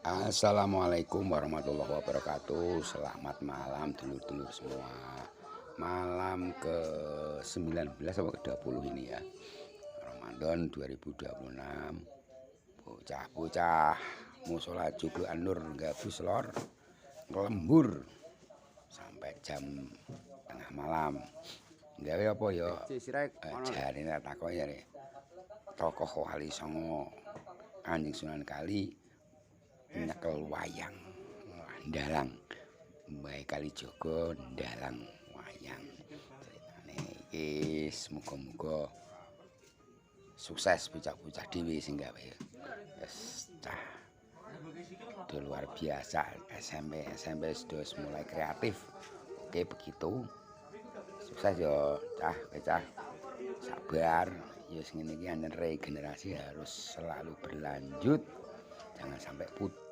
Assalamualaikum warahmatullahi wabarakatuh. Selamat malam dulur-dulur semua. Malam ke-19 atau ke-20 ini ya, Ramadan 2026. Bocah-bocah musola Joglo An-Nur gabus lor ngelembur sampai jam tengah malam. Gawe apa ya? Jarine takok ya tokoh Wali Songo Kanjeng Sunan Kali nyekel wayang ndalang Mbah Kalijaga ndalang wayang. Ceritane iki muga-muga sukses bocah-bocah dhewe sing gawe. Wis cah udah luar biasa, SMP sudah mulai kreatif. Oke begitu. Sukses yo cah, sabar. Ya ngene iki regenerasi harus selalu berlanjut. Jangan sampai putus.